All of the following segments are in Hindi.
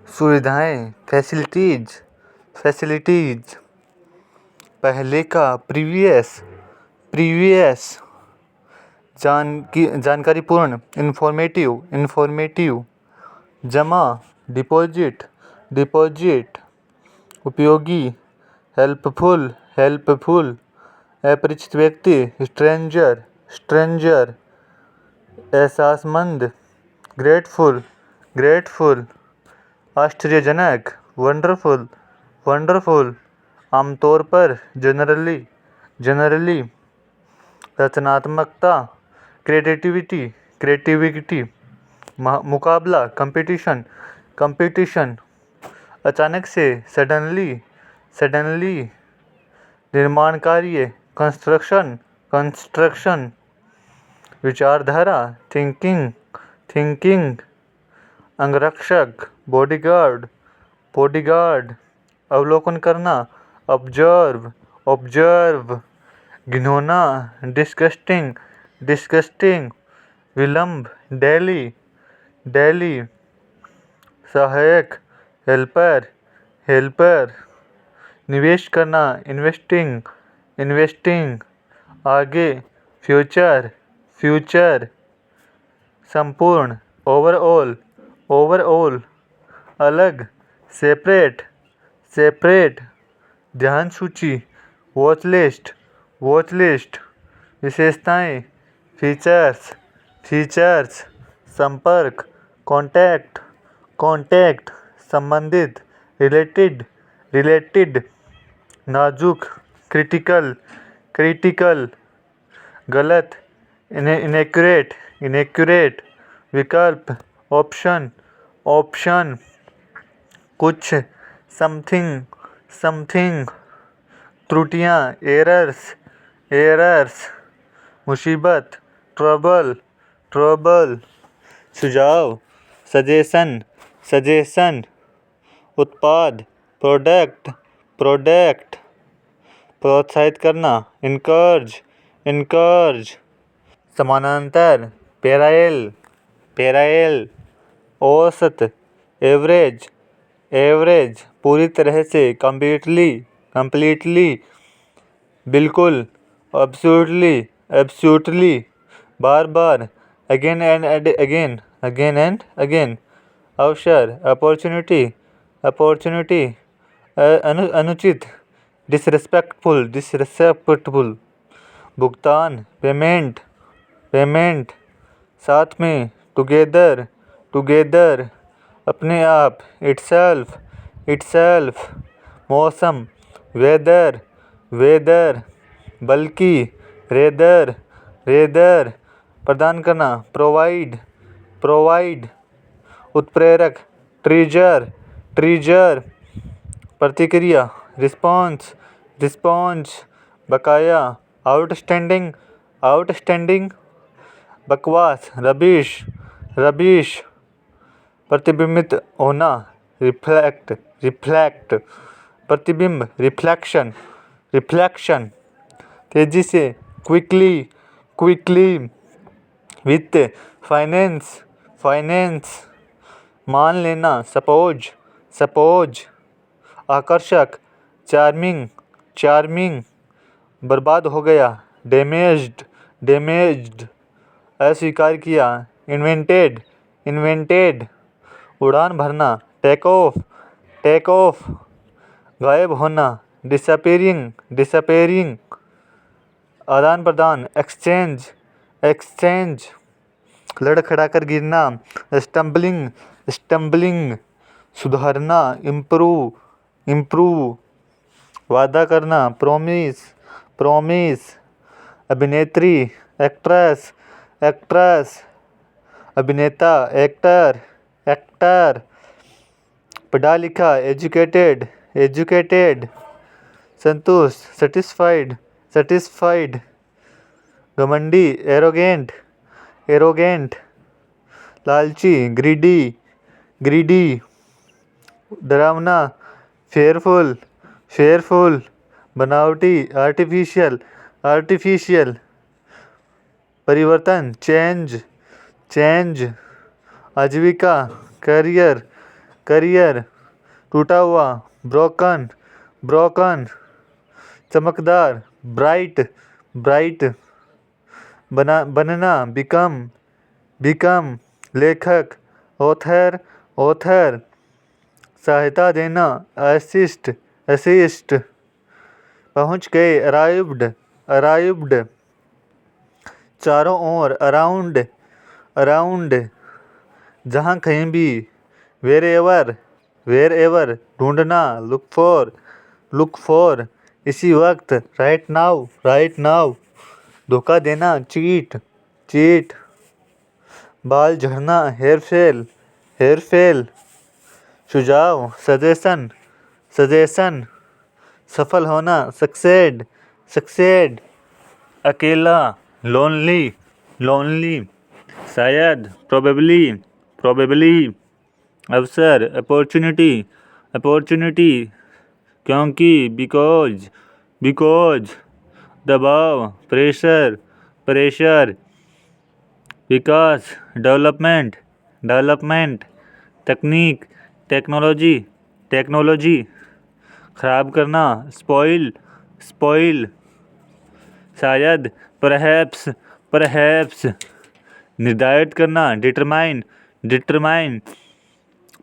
सुविधाएं, फैसिलिटीज। पहले का, प्रीवियस। जानकारीपूर्ण, इंफॉर्मेटिव। जमा, डिपॉजिट। उपयोगी, हेल्पफुल। अपरिचित व्यक्ति, स्ट्रेंजर। एहसासमंद, ग्रेटफुल। आश्चर्यजनक, वंडरफुल। आमतौर पर, जनरली। रचनात्मकता, क्रिएटिविटी। मुकाबला, कंपटीशन। अचानक से, सडनली। निर्माण कार्य, कंस्ट्रक्शन। विचारधारा, थिंकिंग। अंगरक्षक, बॉडीगार्ड। अवलोकन करना, ऑब्जर्व। घिनौना, डिस्गस्टिंग। विलंब, डेली। सहायक, हेल्पर। निवेश करना, इन्वेस्टिंग। आगे, फ्यूचर। संपूर्ण, ओवरऑल। अलग, सेपरेट। ध्यान सूची, वॉच लिस्ट। विशेषताएं, फीचर्स। संपर्क, कॉन्टैक्ट। संबंधित, रिलेटेड। नाजुक, क्रिटिकल। गलत, इनएक्यूरेट। विकल्प, ऑप्शन। कुछ, समथिंग। त्रुटियां, एरर्स। मुसीबत, ट्रबल। सुझाव, सजेशन। उत्पाद, प्रोडक्ट। प्रोत्साहित करना, इनकर्ज। समानांतर, पैरेलल। औसत, एवरेज। पूरी तरह से, कंप्लीटली। बिल्कुल, absolutely. Bar, again and again. अवसर, अपॉर्चुनिटी। अनुचित, डिसरेस्पेक्टफुल। भुगतान, पेमेंट। साथ में, टुगेदर। अपने आप, इटसेल्फ। मौसम, वेदर। बल्कि, रेदर। प्रदान करना, प्रोवाइड। उत्प्रेरक, ट्रीजर। प्रतिक्रिया, रिस्पॉन्स। बकाया, आउटस्टैंडिंग। बकवास, रबिश। प्रतिबिंबित होना, रिफ्लेक्ट। प्रतिबिंब, रिफ्लेक्शन। तेजी से, क्विकली। वित्त, फाइनेंस। मान लेना, सपोज। आकर्षक, चार्मिंग। बर्बाद हो गया, डैमेज्ड। अस्वीकार किया, इन्वेंटेड। उड़ान भरना, टेक ऑफ। गायब होना, डिसअपीयरिंग। आदान प्रदान, एक्सचेंज। लड़खड़ाकर गिरना, स्टम्बलिंग। सुधारना, इम्प्रूव। वादा करना, प्रॉमिस। अभिनेत्री, एक्ट्रेस। अभिनेता, एक्टर। पढ़ा लिखा, एजुकेटेड। संतुष्ट, सेटिस्फाइड। घमंडी, एरोगेंट। लालची, ग्रीडी। डरावना, फेयरफुल। बनावटी, आर्टिफिशियल। परिवर्तन, चेंज। आजीविका, करियर, टूटा हुआ, ब्रोकन, ब्रोकन, चमकदार, ब्राइट, ब्राइट, बनना, बिकम, बिकम, लेखक, ऑथर, ऑथर, सहायता देना, असिस्ट, असिस्ट, पहुंच गए, अराइव्ड, अराइव्ड, चारों ओर, अराउंड, अराउंड, जहाँ कहीं भी, वेर एवर, वेर एवर, ढूंढना, लुक फॉर, लुक फॉर, इसी वक्त, राइट नाउ, राइट नाउ, धोखा देना, चीट, चीट, बाल झड़ना, हेयर फेल, हेयर फेल, सुझाव, सजेशन, सजेशन, सफल होना, सक्सेड, सक्सेड, अकेला, लोनली, लोनली, शायद, प्रोबेबली, प्रोबेबली, अवसर, अपॉर्चुनिटी, अपॉर्चुनिटी, क्योंकि, बिकॉज, बिकॉज, दबाव, प्रेशर, प्रेशर, विकास, डेवलपमेंट, डेवलपमेंट, तकनीक, टेक्नोलॉजी, टेक्नोलॉजी, खराब करना, स्पॉइल, स्पॉइल, शायद, परहैप्स, परहैप्स, निर्धारित करना, डिटरमाइन, डिटरमाइन,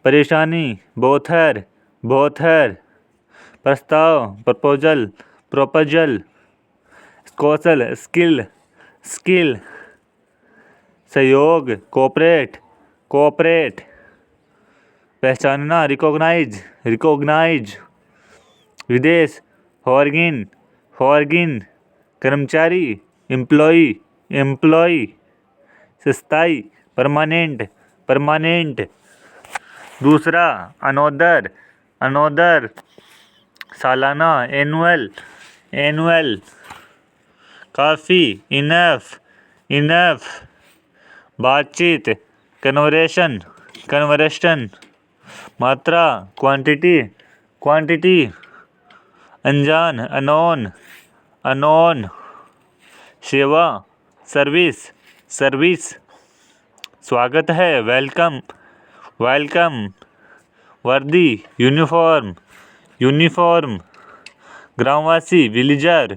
परेशानी, बोथर, बोथर, प्रस्ताव, प्रपोजल, प्रोपोजल, कौशल, स्किल, स्किल, सहयोग, कोऑपरेट, कोऑपरेट, पहचानना, रिकॉग्नाइज, रिकॉग्नाइज, विदेश, फॉरगिन, फॉरगिन, कर्मचारी, एम्प्लॉई, एम्प्लॉई, स्थायी, परमानेंट, परमानेंट, दूसरा, अनोदर, अनोदर, सालाना, एनुअल, एनुअल, काफ़ी, इनफ, इनफ, बातचीत, कन्वर्सेशन, कन्वर्सेशन, मात्रा, क्वांटिटी, क्वांटिटी, अनजान, अनोन, अनोन, सेवा, सर्विस, सर्विस, स्वागत है, वेलकम, वेलकम, वर्दी, यूनिफॉर्म, यूनिफॉर्म, ग्रामवासी, विलेजर,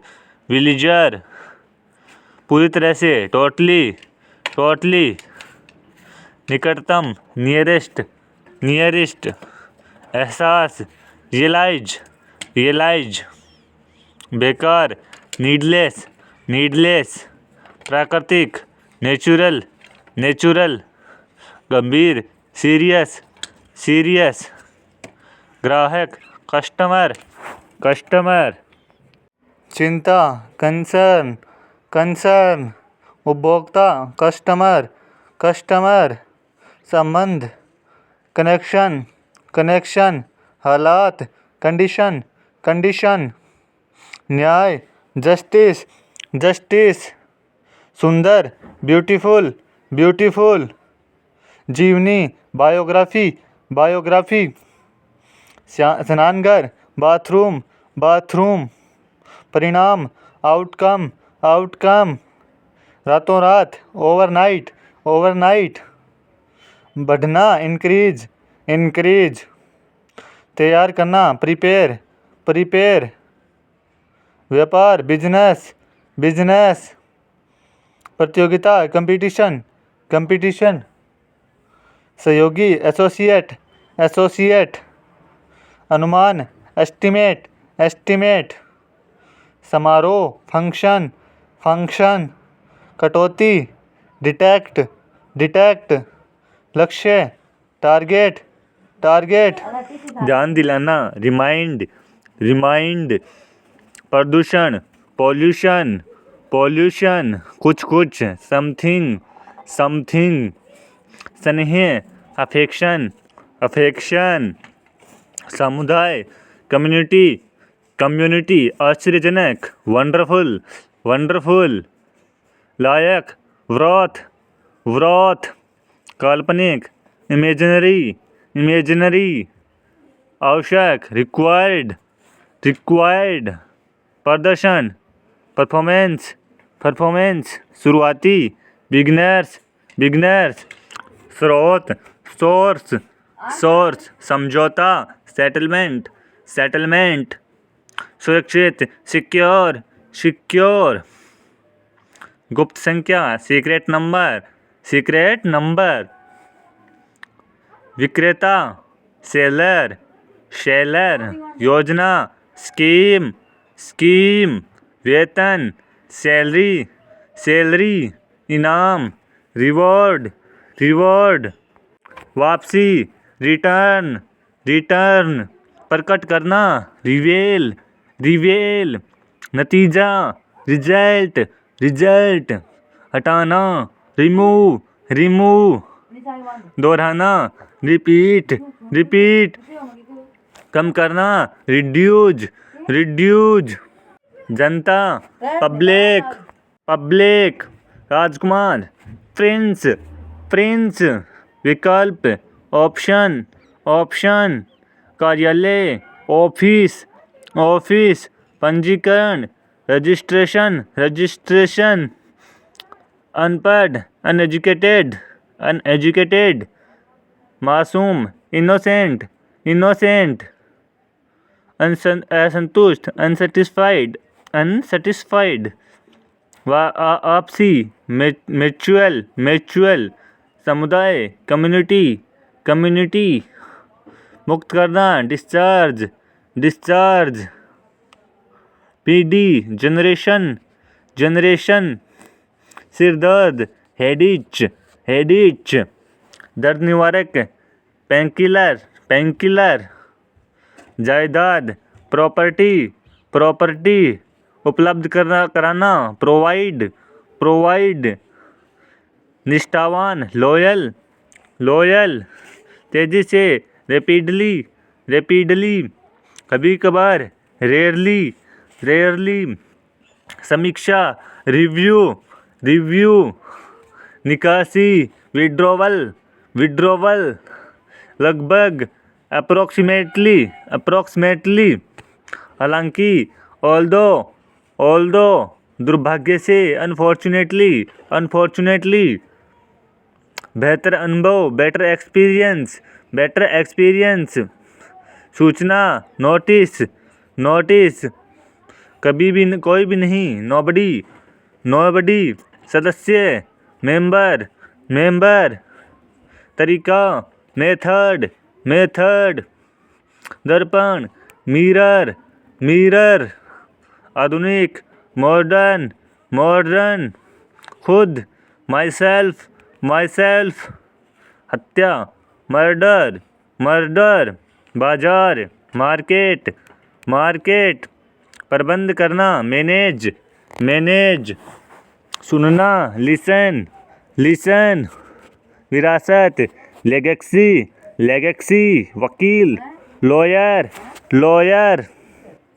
विलेजर, पूरी तरह से, टोटली, टोटली, निकटतम, नियरेस्ट, नियरेस्ट, एहसास, रियलाइज, रियलाइज, बेकार, नीडलेस, नीडलेस, प्राकृतिक, नेचुरल, नेचुरल, गंभीर, सीरियस, सीरियस, ग्राहक, कस्टमर, कस्टमर, चिंता, कंसर्न, कंसर्न, उपभोक्ता, कस्टमर, कस्टमर, संबंध, कनेक्शन, कनेक्शन, हालात, कंडीशन, कंडीशन, न्याय, जस्टिस, जस्टिस, सुंदर, ब्यूटीफुल, ब्यूटीफुल, जीवनी, बायोग्राफी, बायोग्राफी, स्नानघर, बाथरूम, बाथरूम, परिणाम, आउटकम, आउटकम, रातों रात, ओवरनाइट, ओवरनाइट, बढ़ना, इंक्रीज, इंक्रीज, तैयार करना, प्रिपेयर, प्रिपेयर, व्यापार, बिजनेस, बिजनेस, प्रतियोगिता, कंपटीशन, कंपटीशन, सहयोगी, एसोसिएट, एसोसिएट, अनुमान, एस्टिमेट, एस्टिमेट, समारोह, फंक्शन, फंक्शन, कटौती, डिटेक्ट, डिटेक्ट, लक्ष्य, टारगेट, टारगेट, ध्यान दिलाना, रिमाइंड, रिमाइंड, प्रदूषण, पॉल्यूशन, पॉल्यूशन, कुछ कुछ, समथिंग, समथिंग, स्नेह, अफेक्शन, अफेक्शन, समुदाय, कम्युनिटी, कम्युनिटी, आश्चर्यजनक, वंडरफुल, वंडरफुल, लायक, व्रत, व्रत, काल्पनिक, इमेजिनरी, इमेजिनरी, आवश्यक, रिक्वायर्ड, रिक्वायर्ड, प्रदर्शन, परफॉर्मेंस, परफॉर्मेंस, शुरुआती, बिगनर्स, बिगनर्स, स्रोत, सोर्स, सोर्स समझौता, सेटलमेंट, सेटलमेंट, सुरक्षित, सिक्योर, सिक्योर, गुप्त संख्या, सीक्रेट नंबर, सीक्रेट नंबर, विक्रेता, सेलर, शेलर, योजना, स्कीम, स्कीम, वेतन, सैलरी, सैलरी, इनाम, रिवॉर्ड, रिवॉर्ड, वापसी, रिटर्न, रिटर्न, प्रकट करना, रिवेल, रिवेल, नतीजा, रिजल्ट, रिजल्ट, हटाना, रिमूव, रिमूव, दोहराना, रिपीट, रिपीट, कम करना, रिड्यूज, रिड्यूज, जनता, पब्लिक, पब्लिक, राजकुमार, प्रिंस, प्रिंस, विकल्प, ऑप्शन, ऑप्शन, कार्यालय, ऑफिस, ऑफिस, पंजीकरण, रजिस्ट्रेशन, रजिस्ट्रेशन, अनपढ़, अनएजुकेटेड, अनएजुकेटेड, मासूम, इनोसेंट, इनोसेंट, असंतुष्ट, अनसेटिस्फाइड, अनसेटिस्फाइड, आपसी, म्यूचुअल, म्यूचुअल, समुदाय, कम्युनिटी, कम्युनिटी, मुक्त करना, discharge, discharge, PD, generation, generation, सिरदर्द, हेडिच, हेडिच, दर्द निवारक, पेनकिलर, पेनकिलर, जायदाद, प्रॉपर्टी, प्रॉपर्टी, उपलब्ध करना, कराना, प्रोवाइड, प्रोवाइड, निष्ठावान, लॉयल, लॉयल, तेजी से, रैपिडली, रैपिडली, कभी कभार, रेयरली, रेयरली, समीक्षा, रिव्यू, रिव्यू, निकासी, विड्रॉवल, विड्रॉवल, लगभग, अप्रोक्सीमेटली, अप्रोक्सीमेटली, हालांकि, ऑल्दो, ऑल्दो, दुर्भाग्य से, अनफॉर्चुनेटली, अनफॉर्चुनेटली, बेहतर अनुभव, बेटर एक्सपीरियंस, बेटर एक्सपीरियंस, सूचना, नोटिस, नोटिस, कभी भी कोई भी नहीं, नोबडी, नोबडी, सदस्य, मेंबर, मेंबर, तरीका, मेथड, मेथड, दर्पण, मिरर, मिरर, आधुनिक, मॉडर्न, मॉडर्न, खुद, माई सेल्फ, माई सेल्फ, हत्या, मर्डर, मर्डर, बाजार, मार्केट, मार्केट, प्रबंध करना, मैनेज, मैनेज, सुनना, लिसन, लिसन, विरासत, लेगेक्सी, लेगेक्सी, वकील, लॉयर, लॉयर,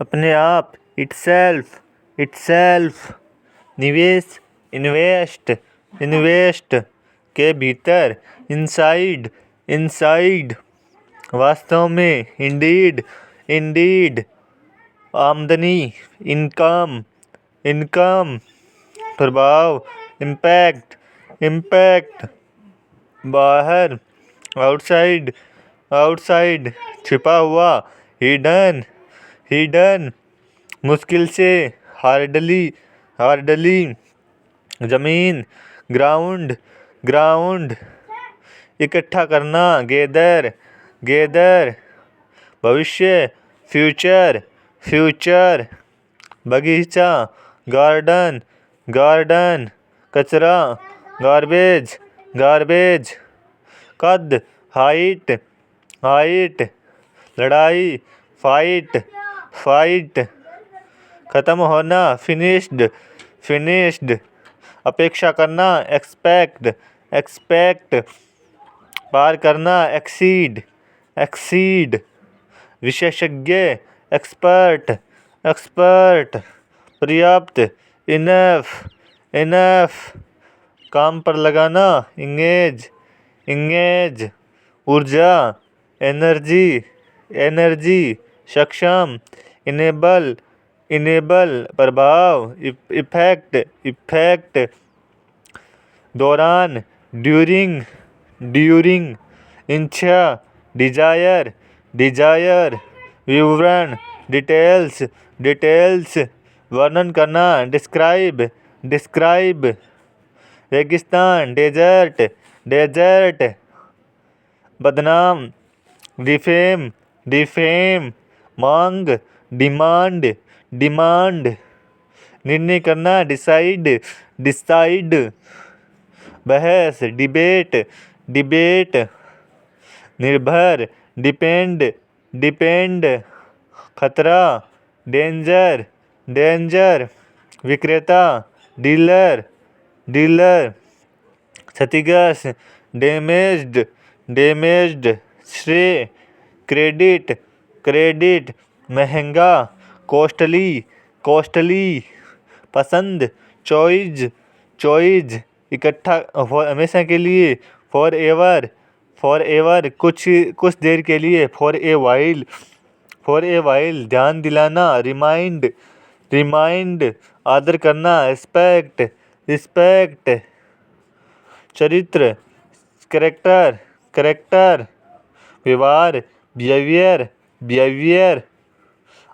अपने आप, इटसेल्फ, इटसेल्फ, निवेश, इन्वेस्ट, इन्वेस्ट, के भीतर, इनसाइड, इनसाइड, वास्तव में, इंडीड, इंडीड, आमदनी, इनकम, इनकम, प्रभाव, इम्पैक्ट, इम्पैक्ट, बाहर, आउटसाइड, आउटसाइड, छिपा हुआ, हिडन, हिडन, मुश्किल से, हार्डली, हार्डली, जमीन, ग्राउंड, ग्राउंड, इकट्ठा करना, गेदर, गेदर, भविष्य, फ्यूचर, फ्यूचर, बगीचा, गार्डन, गार्डन, कचरा, गार्बेज, गार्बेज, कद, हाइट, हाइट, लड़ाई, फाइट, फाइट, ख़त्म होना, फिनिश्ड, फिनिश्ड, अपेक्षा करना, एक्सपेक्ट, एक्सपेक्ट, पार करना, एक्सीड, एक्सीड, विशेषज्ञ, एक्सपर्ट, एक्सपर्ट, पर्याप्त, इनफ, इनफ, काम पर लगाना, इंगेज, इंगेज, ऊर्जा, एनर्जी, एनर्जी, सक्षम, इनेबल, इनेबल, प्रभाव, इफेक्ट, इफेक्ट, दौरान, ड्यूरिंग, ड्यूरिंग, इच्छा, डिजायर डिजायर, विवरण डिटेल्स डिटेल्स, वर्णन करना डिस्क्राइब डिस्क्राइब, रेगिस्तान डेजर्ट डेजर्ट, बदनाम डिफेम डिफेम, मांग डिमांड डिमांड, निर्णय करना डिसाइड डिसाइड, बहस डिबेट डिबेट, निर्भर डिपेंड डिपेंड, खतरा डेंजर डेंजर, विक्रेता डीलर डीलर, क्षतिग्रस्त डैमेज्ड डैमेज्ड, श्रेय क्रेडिट क्रेडिट, महंगा कॉस्टली कॉस्टली, पसंद चॉइज चॉइज, इकट्ठा हमेशा के लिए, फॉर एवर कुछ कुछ देर के लिए, फॉर ए वाइल, ध्यान दिलाना रिमाइंड रिमाइंड, आदर करना रिस्पेक्ट रिस्पेक्ट, चरित्र कैरेक्टर कैरेक्टर, व्यवहार बिहेवियर,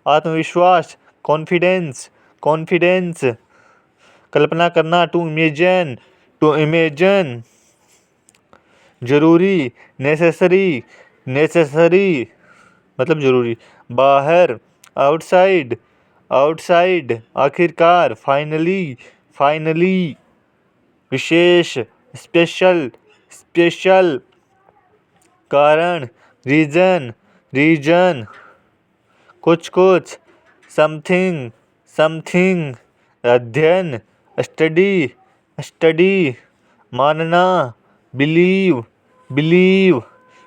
आत्मविश्वास कॉन्फिडेंस कॉन्फिडेंस, कल्पना करना टू इमेजिन, जरूरी नेसेसरी मतलब जरूरी, बाहर आउटसाइड, आखिरकार फाइनली, विशेष स्पेशल, कारण रीजन, कुछ समथिंग, अध्ययन स्टडी, मानना बिलीव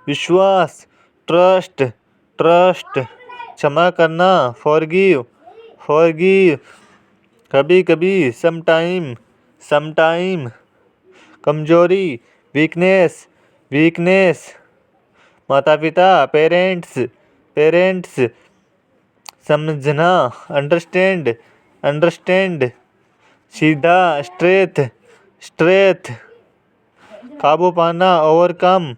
विश्वास ट्रस्ट क्षमा करना फॉरगिव कभी कभी समटाइम, कमजोरी वीकनेस, माता पिता पेरेंट्स, समझना अंडरस्टैंड, सीधा स्ट्रेथ, काबू पाना ओवरकम,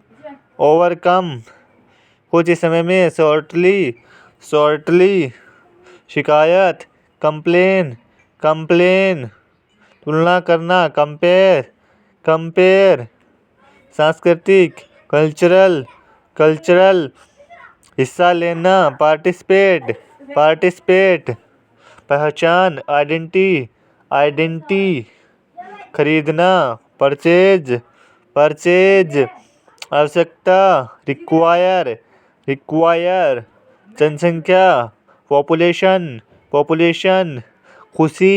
कुछ समय में शॉर्टली, शिकायत कंप्लेन, तुलना करना कंपेयर, सांस्कृतिक कल्चरल, हिस्सा लेना पार्टिसिपेट, पहचान आइडेंटिटी, खरीदना परचेज, आवश्यकता रिक्वायर, जनसंख्या पॉपुलेशन, खुशी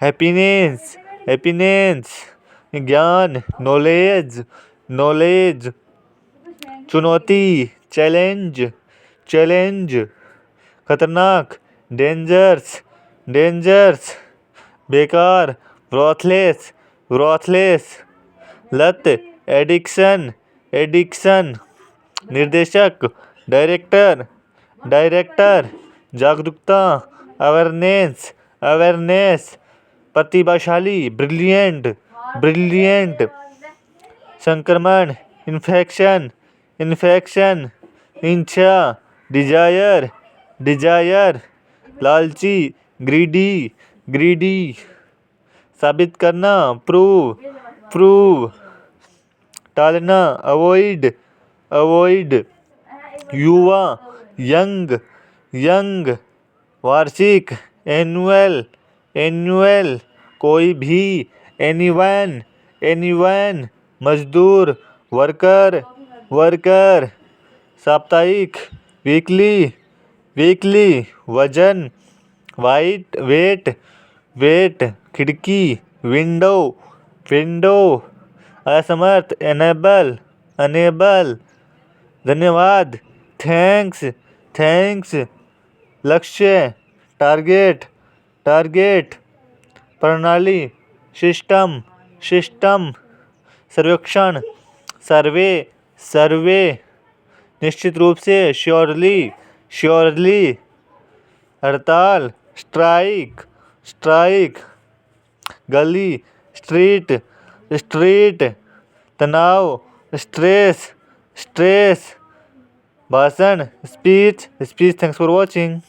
हैप्पीनेस, ज्ञान नॉलेज, चुनौती चैलेंज, खतरनाक डेंजर्स, बेकार वॉर्थलेस, लत एडिक्शन, निर्देशक डायरेक्टर, जागरूकता अवेयरनेस, प्रतिभाशाली ब्रिलियंट, संक्रमण इन्फेक्शन, इच्छा डिजायर, लालची ग्रीडी, साबित करना प्रूव, टालना अवॉइड, युवा यंग, वार्षिक एनुअल, कोई भी एनीवन, मजदूर वर्कर, साप्ताहिक वीकली, वजन वेट, खिड़की विंडो, असमर्थ अनेबल, धन्यवाद थैंक्स, लक्ष्य टारगेट, प्रणाली सिस्टम, सर्वेक्षण सर्वे, निश्चित रूप से श्योरली, हड़ताल स्ट्राइक, गली स्ट्रीट, तनाव स्ट्रेस, भाषण, speech, speech. Thanks for watching.